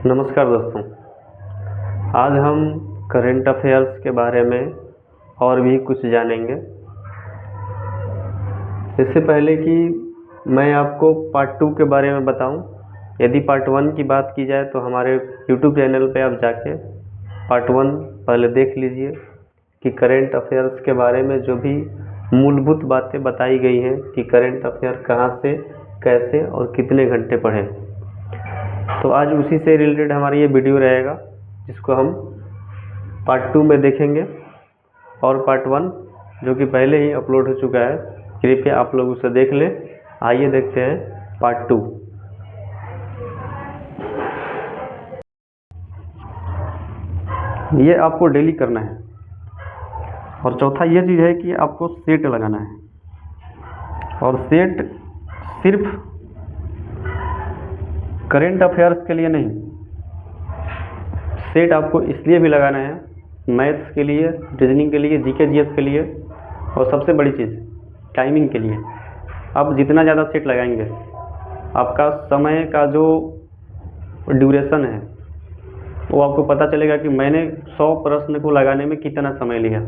नमस्कार दोस्तों। आज हम करंट अफेयर्स के बारे में और भी कुछ जानेंगे। इससे पहले कि मैं आपको पार्ट 2 के बारे में बताऊं, यदि पार्ट 1 की बात की जाए तो हमारे यूट्यूब चैनल पे आप जाके पार्ट 1 पहले देख लीजिए कि करंट अफेयर्स के बारे में जो भी मूलभूत बातें बताई गई हैं कि करंट अफेयर कहाँ से, कैसे और कितने घंटे पढ़ें। तो आज उसी से रिलेटेड हमारा ये वीडियो रहेगा, जिसको हम पार्ट 2 में देखेंगे। और पार्ट 1 जो कि पहले ही अपलोड हो चुका है, कृपया आप लोग उसे देख लें। आइए देखते हैं पार्ट 2। ये आपको डेली करना है। और चौथा ये चीज़ है कि आपको सेट लगाना है। और सेट सिर्फ करंट अफेयर्स के लिए नहीं, सेट आपको इसलिए भी लगाना है मैथ्स के लिए, रीजनिंग के लिए, जीके जीएस के लिए, और सबसे बड़ी चीज़ टाइमिंग के लिए। आप जितना ज़्यादा सेट लगाएंगे, आपका समय का जो ड्यूरेशन है वो आपको पता चलेगा कि मैंने 100 प्रश्न को लगाने में कितना समय लिया।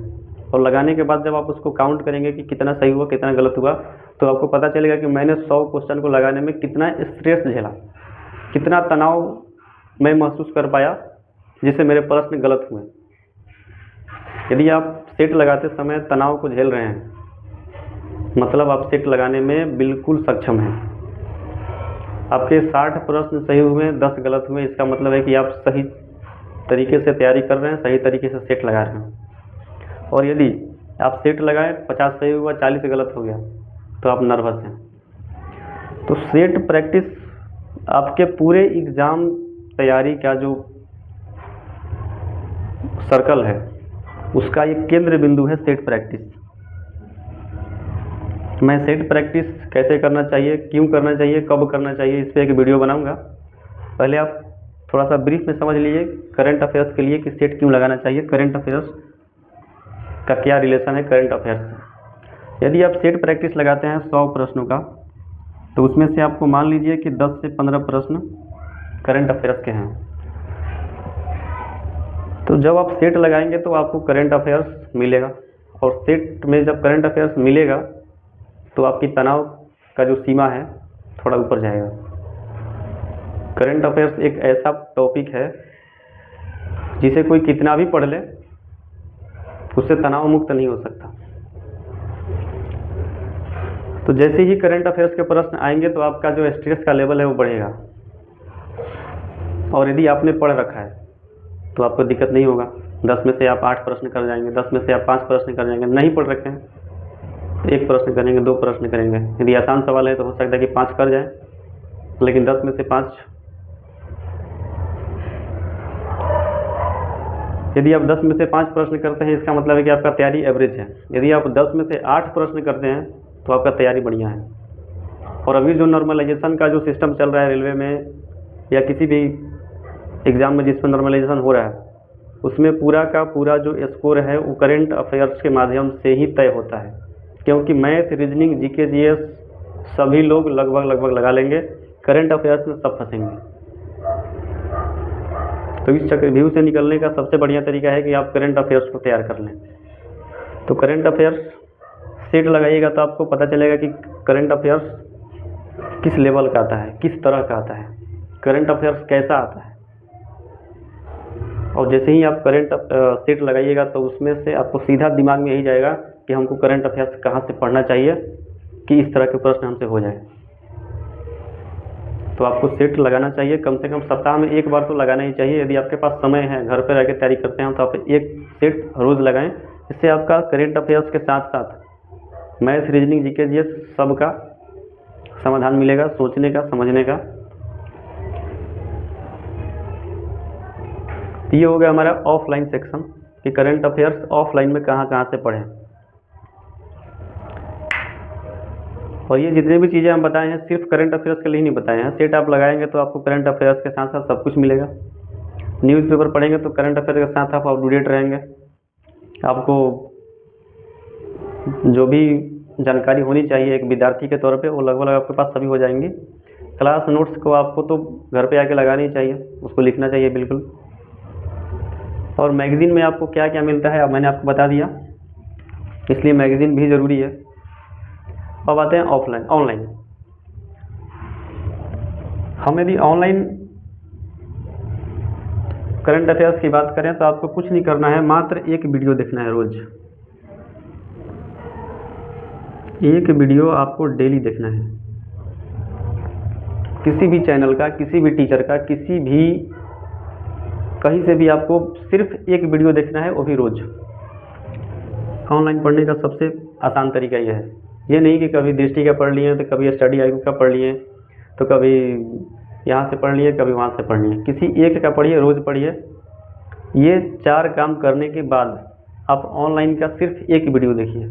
और लगाने के बाद जब आप उसको काउंट करेंगे कि कितना सही हुआ कितना गलत हुआ, तो आपको पता चलेगा कि मैंने 100 क्वेश्चन को लगाने में कितना स्ट्रेस झेला, कितना तनाव मैं महसूस कर पाया जिससे मेरे प्रश्न गलत हुए। यदि आप सेट लगाते समय तनाव को झेल रहे हैं, मतलब आप सेट लगाने में बिल्कुल सक्षम हैं। आपके 60 प्रश्न सही हुए, 10 गलत हुए, इसका मतलब है कि आप सही तरीके से तैयारी कर रहे हैं, सही तरीके से सेट लगा रहे हैं। और यदि आप सेट लगाएं, 50 सही हुआ, 40 गलत हो गया, तो आप नर्वस हैं। तो सेट प्रैक्टिस आपके पूरे एग्ज़ाम तैयारी का जो सर्कल है, उसका एक केंद्र बिंदु है सेट प्रैक्टिस। मैं सेट प्रैक्टिस कैसे करना चाहिए, क्यों करना चाहिए, कब करना चाहिए, इस पर एक वीडियो बनाऊंगा। पहले आप थोड़ा सा ब्रीफ में समझ लीजिए करंट अफेयर्स के लिए कि सेट क्यों लगाना चाहिए, करंट अफेयर्स का क्या रिलेशन है करंट अफेयर्स से। यदि आप सेट प्रैक्टिस लगाते हैं 100 प्रश्नों का, तो उसमें से आपको मान लीजिए कि 10 से 15 प्रश्न करंट अफेयर्स के हैं। तो जब आप सेट लगाएंगे तो आपको करंट अफेयर्स मिलेगा। और सेट में जब करंट अफेयर्स मिलेगा तो आपकी तनाव का जो सीमा है थोड़ा ऊपर जाएगा। करंट अफेयर्स एक ऐसा टॉपिक है जिसे कोई कितना भी पढ़ ले, उससे तनाव मुक्त नहीं हो सकता। तो जैसे ही करंट अफेयर्स के प्रश्न आएंगे तो आपका जो स्ट्रेस का लेवल है वो बढ़ेगा। और यदि आपने पढ़ रखा है तो आपको दिक्कत नहीं होगा। 10 में से आप 8 प्रश्न कर जाएंगे, 10 में से आप 5 प्रश्न कर जाएंगे। नहीं पढ़ रखे हैं तो 1 प्रश्न करेंगे, 2 प्रश्न करेंगे। यदि आसान सवाल है तो हो सकता है कि 5 कर जाएं, लेकिन 10 में से 5, यदि आप 10 में से 5 प्रश्न करते हैं, इसका मतलब है कि आपका तैयारी एवरेज है। यदि आप 10 में से 8 प्रश्न करते हैं तो आपका तैयारी बढ़िया है। और अभी जो नॉर्मलाइजेशन का जो सिस्टम चल रहा है रेलवे में या किसी भी एग्ज़ाम में जिस पर नॉर्मलाइजेशन हो रहा है, उसमें पूरा का पूरा जो स्कोर है वो करंट अफेयर्स के माध्यम से ही तय होता है। क्योंकि मैथ, रीजनिंग, जीके जीएस सभी लोग लगभग लगा लेंगे, करंट अफेयर्स में सब फंसेंगे। तो इस चक्रव्यूह से निकलने का सबसे बढ़िया तरीका है कि आप करंट अफेयर्स को तैयार कर लें। तो करंट अफेयर्स सेट लगाइएगा तो आपको पता चलेगा कि करंट अफेयर्स किस लेवल का आता है, किस तरह का आता है, करंट अफेयर्स कैसा आता है। और जैसे ही आप करंट सेट लगाइएगा तो उसमें से आपको सीधा दिमाग में यही जाएगा कि हमको करंट अफेयर्स कहाँ से पढ़ना चाहिए कि इस तरह के प्रश्न हमसे हो जाए। तो आपको सेट लगाना चाहिए, कम से कम सप्ताह में 1 बार तो लगाना ही चाहिए। यदि आपके पास समय है, घर पर रह के तैयारी करते हैं, तो आप 1 सेट रोज़ लगाएं। इससे आपका करंट अफेयर्स के साथ साथ मैथ, रीजनिंग, जीके जीएस सब का समाधान मिलेगा, सोचने का, समझने का। ये हो गया हमारा ऑफलाइन सेक्शन कि करंट अफेयर्स ऑफलाइन में कहाँ कहाँ से पढ़ें। और ये जितने भी चीज़ें हम बताए हैं सिर्फ करंट अफेयर्स के लिए नहीं बताए हैं। सेट आप लगाएंगे तो आपको करंट अफेयर्स के साथ साथ सब कुछ मिलेगा। न्यूज़पेपर पढ़ेंगे तो करंट अफेयर के साथ आप अप टू डेट रहेंगे। आपको जो भी जानकारी होनी चाहिए एक विद्यार्थी के तौर पे वो लगभग आपके पास सभी हो जाएंगी। क्लास नोट्स को आपको तो घर पे आके लगानी चाहिए, उसको लिखना चाहिए बिल्कुल। और मैगज़ीन में आपको क्या क्या मिलता है अब मैंने आपको बता दिया, इसलिए मैगज़ीन भी ज़रूरी है। अब आते हैं ऑनलाइन। हम यदि ऑनलाइन करंट अफेयर्स की बात करें तो आपको कुछ नहीं करना है, मात्र एक वीडियो देखना है रोज़। एक वीडियो आपको डेली देखना है, किसी भी चैनल का, किसी भी टीचर का, किसी भी कहीं से भी आपको सिर्फ एक वीडियो देखना है, वो भी रोज़। ऑनलाइन पढ़ने का सबसे आसान तरीका यह है। ये नहीं कि कभी दृष्टि का पढ़ लिए तो कभी स्टडी IQ का पढ़ लिए तो कभी यहाँ से पढ़ लिए कभी वहाँ से पढ़ लिए, किसी एक का पढ़िए, रोज़ पढ़िए। ये 4 काम करने के बाद आप ऑनलाइन का सिर्फ एक वीडियो देखिए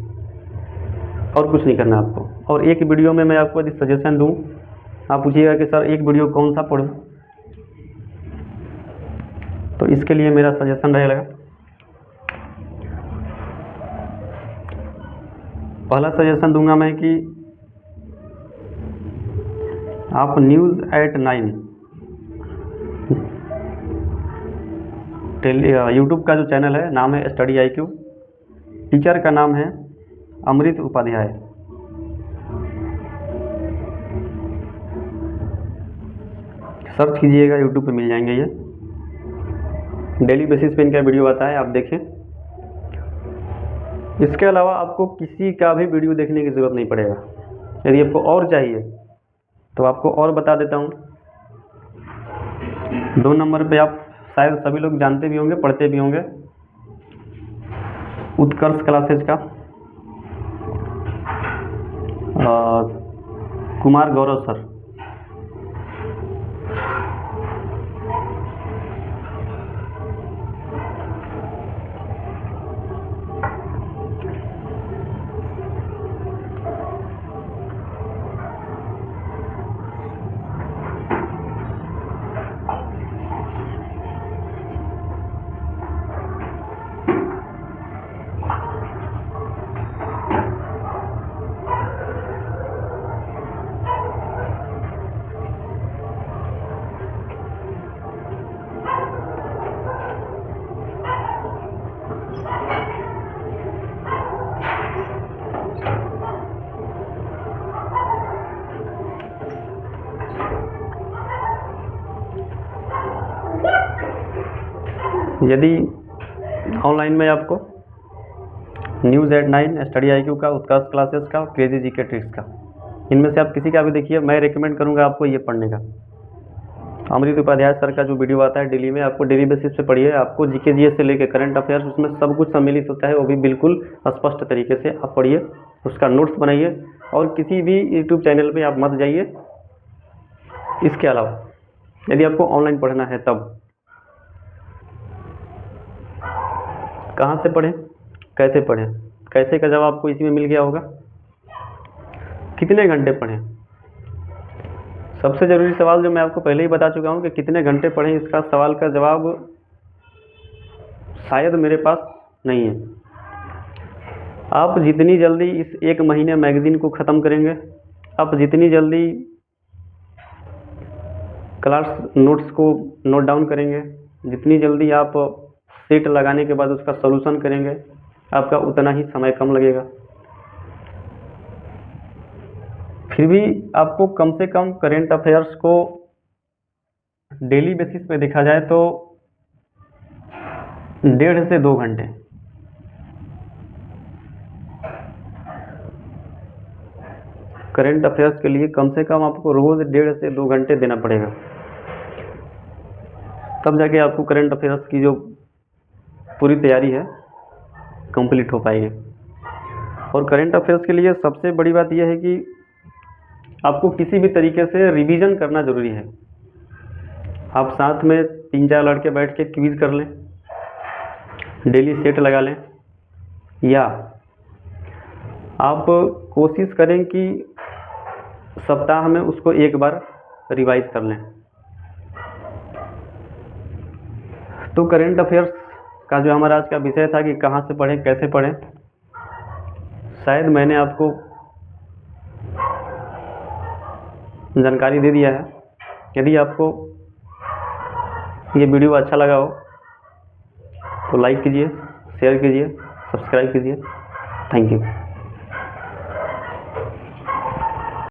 और कुछ नहीं करना आपको। और एक वीडियो में मैं आपको यदि सजेशन दूँ, आप पूछिएगा कि सर एक वीडियो कौन सा पढ़ूँ, तो इसके लिए मेरा सजेशन रहेगा, पहला सजेशन दूंगा मैं कि आप News@9 यूट्यूब का जो चैनल है, नाम है स्टडी IQ, टीचर का नाम है अमृत उपाध्याय। सर्च कीजिएगा, यूट्यूब पे मिल जाएंगे ये। डेली बेसिस पे इनका वीडियो आता है, आप देखें। इसके अलावा आपको किसी का भी वीडियो देखने की ज़रूरत नहीं पड़ेगा। यदि आपको और चाहिए तो आपको और बता देता हूँ। 2 नंबर पे आप शायद सभी लोग जानते भी होंगे, पढ़ते भी होंगे, उत्कर्ष क्लासेज का कुमार गौरव सर। यदि ऑनलाइन में आपको News@9, स्टडी IQ का, उत्कर्ष क्लासेस का, क्रेजी GK ट्रिक्स का, इनमें से आप किसी का भी देखिए, मैं रिकमेंड करूंगा आपको ये पढ़ने का। अमृत उपाध्याय सर का जो वीडियो आता है डेली में, आपको डेली बेसिस पे पढ़िए। आपको GK GS से लेकर करंट अफेयर्स, उसमें सब कुछ सम्मिलित होता है, वो भी बिल्कुल स्पष्ट तरीके से आप पढ़िए, उसका नोट्स बनाइए। और किसी भी यूट्यूब चैनल पे आप मत जाइए। इसके अलावा यदि आपको ऑनलाइन पढ़ना है तब कहाँ से पढ़ें, कैसे पढ़ें? कैसे का जवाब आपको इसी में मिल गया होगा। कितने घंटे पढ़ें? सबसे ज़रूरी सवाल जो मैं आपको पहले ही बता चुका हूँ कि कितने घंटे पढ़ें, इसका सवाल का जवाब शायद मेरे पास नहीं है। आप जितनी जल्दी इस 1 महीने मैगज़ीन को ख़त्म करेंगे, आप जितनी जल्दी क्लास नोट्स को नोट डाउन करेंगे, जितनी जल्दी आप सेट लगाने के बाद उसका सॉल्यूशन करेंगे, आपका उतना ही समय कम लगेगा। फिर भी आपको कम से कम करेंट अफेयर्स को डेली बेसिस पे देखा जाए तो 1.5 से 2 घंटे, करेंट अफेयर्स के लिए कम से कम आपको रोज़ 1.5 से 2 घंटे देना पड़ेगा, तब जाके आपको करेंट अफेयर्स की जो पूरी तैयारी है कंप्लीट हो पाएगी। और करेंट अफेयर्स के लिए सबसे बड़ी बात यह है कि आपको किसी भी तरीके से रिवीजन करना ज़रूरी है। आप साथ में 3-4 लड़के बैठ के क्विज कर लें, डेली सेट लगा लें, या आप कोशिश करें कि सप्ताह में उसको एक बार रिवाइज कर लें। तो करेंट अफेयर्स का जो हमारा आज का विषय था कि कहाँ से पढ़ें, कैसे पढ़ें, शायद मैंने आपको जानकारी दे दिया है। यदि आपको ये वीडियो अच्छा लगा हो तो लाइक कीजिए, शेयर कीजिए, सब्सक्राइब कीजिए। Thank you.